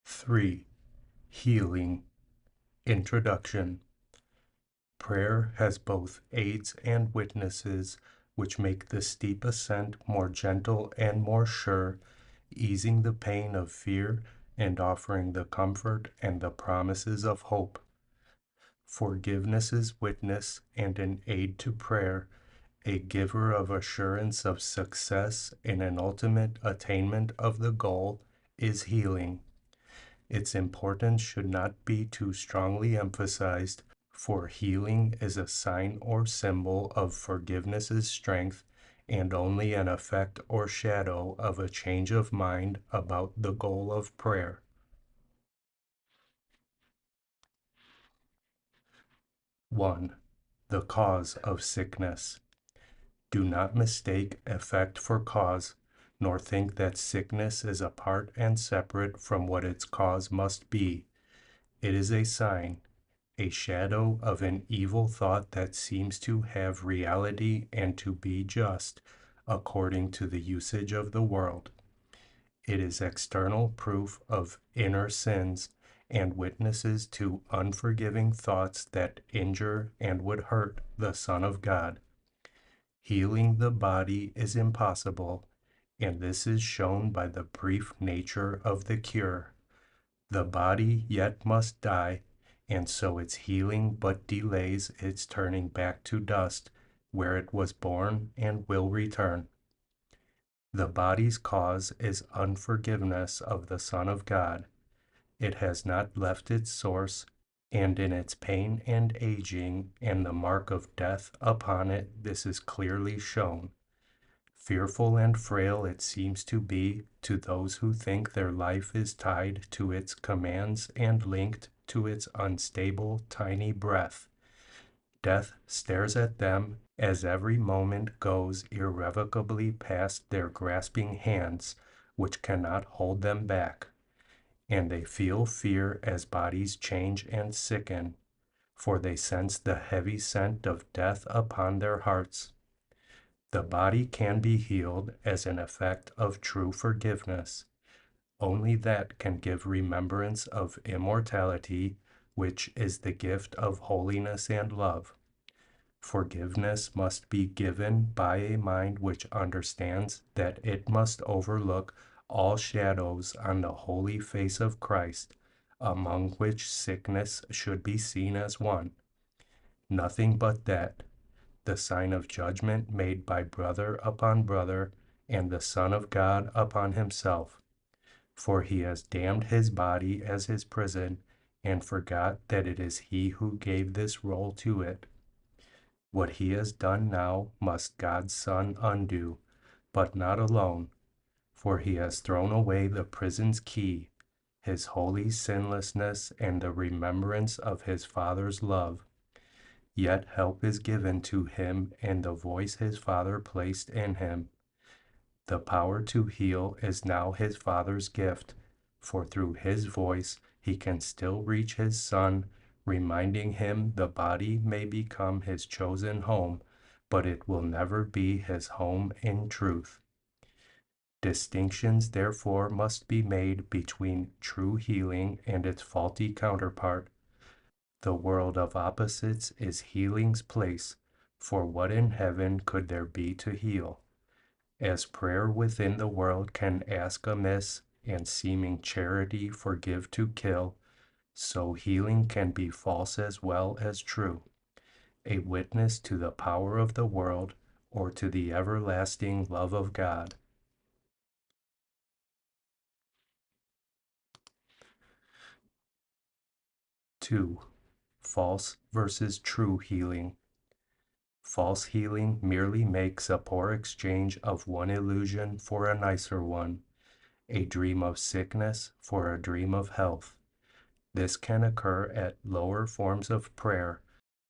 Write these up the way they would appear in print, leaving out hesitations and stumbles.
3. Healing. Introduction. Prayer has both aids and witnesses, which make the steep ascent more gentle and more sure, easing the pain of fear and offering the comfort and the promises of hope. Forgiveness is witness and an aid to prayer, a giver of assurance of success in an ultimate attainment of the goal, is healing. Its importance should not be too strongly emphasized, for healing is a sign or symbol of forgiveness's strength and only an effect or shadow of a change of mind about the goal of prayer. 1. The cause of sickness. Do not mistake effect for cause, nor think that sickness is apart and separate from what its cause must be. It is a sign, a shadow of an evil thought that seems to have reality and to be just, according to the usage of the world. It is external proof of inner sins and witnesses to unforgiving thoughts that injure and would hurt the Son of God. Healing the body is impossible, and this is shown by the brief nature of the cure. The body yet must die, and so its healing but delays its turning back to dust, where it was born and will return. The body's cause is unforgiveness of the Son of God. It has not left its source, and in its pain and aging, and the mark of death upon it, this is clearly shown. Fearful and frail it seems to be to those who think their life is tied to its commands and linked to its unstable, tiny breath. Death stares at them as every moment goes irrevocably past their grasping hands, which cannot hold them back. And they feel fear as bodies change and sicken, for they sense the heavy scent of death upon their hearts. The body can be healed as an effect of true forgiveness. Only that can give remembrance of immortality, which is the gift of holiness and love. Forgiveness must be given by a mind which understands that it must overlook all shadows on the holy face of Christ, among which sickness should be seen as one. Nothing but that, the sign of judgment made by brother upon brother, and the Son of God upon himself. For he has damned his body as his prison, and forgot that it is he who gave this role to it. What he has done now must God's Son undo, but not alone, for he has thrown away the prison's key, his holy sinlessness and the remembrance of his Father's love. Yet help is given to him and the voice his Father placed in him. The power to heal is now his Father's gift, for through his voice he can still reach his Son, reminding him the body may become his chosen home, but it will never be his home in truth. Distinctions therefore must be made between true healing and its faulty counterpart. The world of opposites is healing's place, for what in heaven could there be to heal? As prayer within the world can ask amiss, and seeming charity forgive to kill, so healing can be false as well as true, a witness to the power of the world or to the everlasting love of God. 2. False versus true healing. False healing merely makes a poor exchange of one illusion for a nicer one, a dream of sickness for a dream of health. This can occur at lower forms of prayer,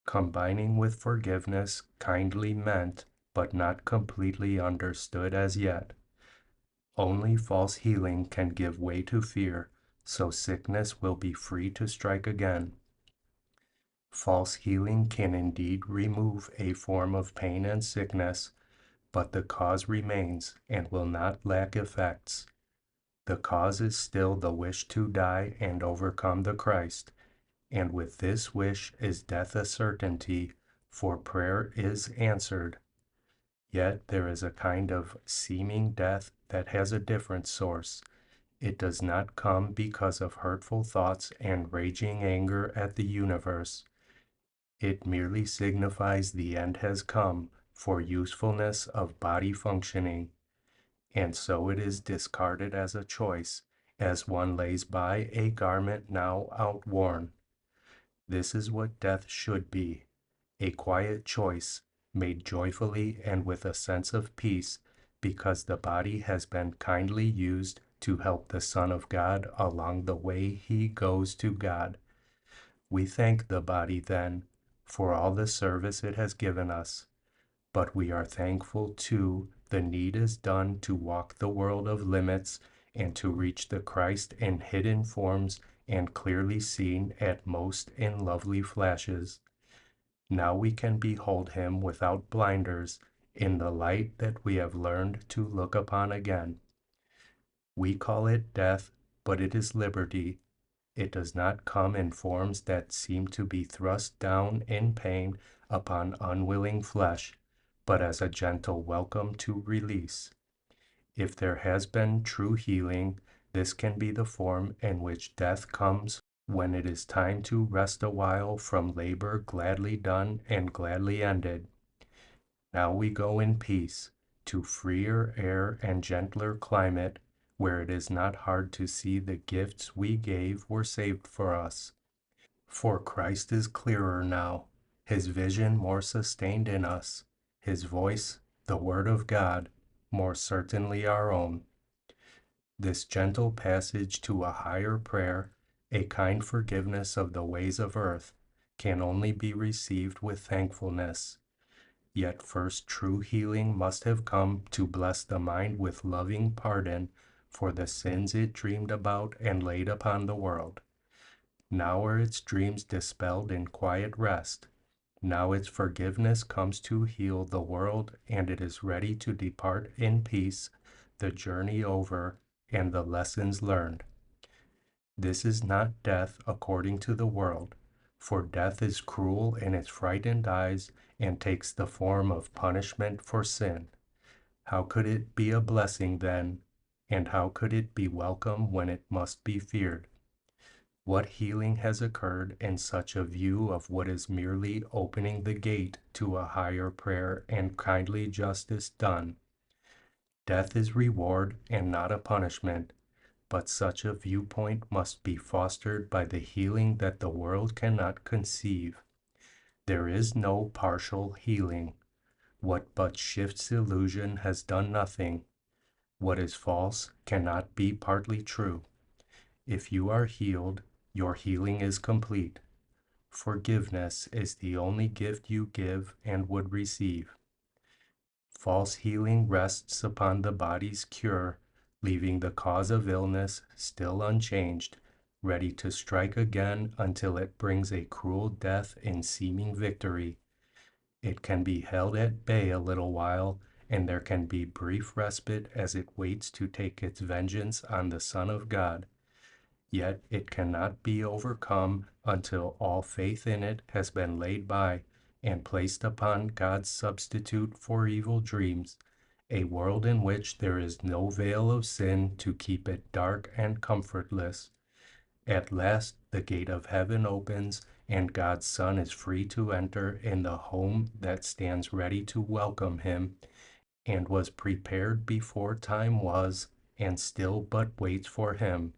combining with forgiveness kindly meant but not completely understood as yet. Only false healing can give way to fear, so sickness will be free to strike again. False healing can indeed remove a form of pain and sickness, but the cause remains and will not lack effects. The cause is still the wish to die and overcome the Christ, and with this wish is death a certainty, for prayer is answered. Yet there is a kind of seeming death that has a different source. It does not come because of hurtful thoughts and raging anger at the universe. It merely signifies the end has come for usefulness of body functioning, and so it is discarded as a choice, as one lays by a garment now outworn. This is what death should be, a quiet choice, made joyfully and with a sense of peace, because the body has been kindly used to help the Son of God along the way he goes to God. We thank the body, then, for all the service it has given us, but we are thankful too the need is done to walk the world of limits and to reach the Christ in hidden forms and clearly seen at most in lovely flashes. Now we can behold him without blinders in the light that we have learned to look upon again. We call it death, but it is liberty. It does not come in forms that seem to be thrust down in pain upon unwilling flesh, but as a gentle welcome to release. If there has been true healing, this can be the form in which death comes when it is time to rest a while from labor gladly done and gladly ended. Now we go in peace to freer air and gentler climate, where it is not hard to see the gifts we gave were saved for us. For Christ is clearer now, his vision more sustained in us, his voice, the Word of God, more certainly our own. This gentle passage to a higher prayer, a kind forgiveness of the ways of earth, can only be received with thankfulness. Yet first true healing must have come to bless the mind with loving pardon for the sins it dreamed about and laid upon the world. Now are its dreams dispelled in quiet rest. Now its forgiveness comes to heal the world, and it is ready to depart in peace, the journey over, and the lessons learned. This is not death according to the world, for death is cruel in its frightened eyes and takes the form of punishment for sin. How could it be a blessing then, and how could it be welcome when it must be feared? What healing has occurred in such a view of what is merely opening the gate to a higher prayer and kindly justice done? Death is reward and not a punishment, but such a viewpoint must be fostered by the healing that the world cannot conceive. There is no partial healing. What but shifts illusion has done nothing. What is false cannot be partly true. If you are healed, your healing is complete. Forgiveness is the only gift you give and would receive. False healing rests upon the body's cure, leaving the cause of illness still unchanged, ready to strike again until it brings a cruel death in seeming victory. It can be held at bay a little while, and there can be brief respite as it waits to take its vengeance on the Son of God. Yet it cannot be overcome until all faith in it has been laid by and placed upon God's substitute for evil dreams, a world in which there is no veil of sin to keep it dark and comfortless. At last the gate of heaven opens, and God's Son is free to enter in the home that stands ready to welcome him, and was prepared before time was, and still but waits for him.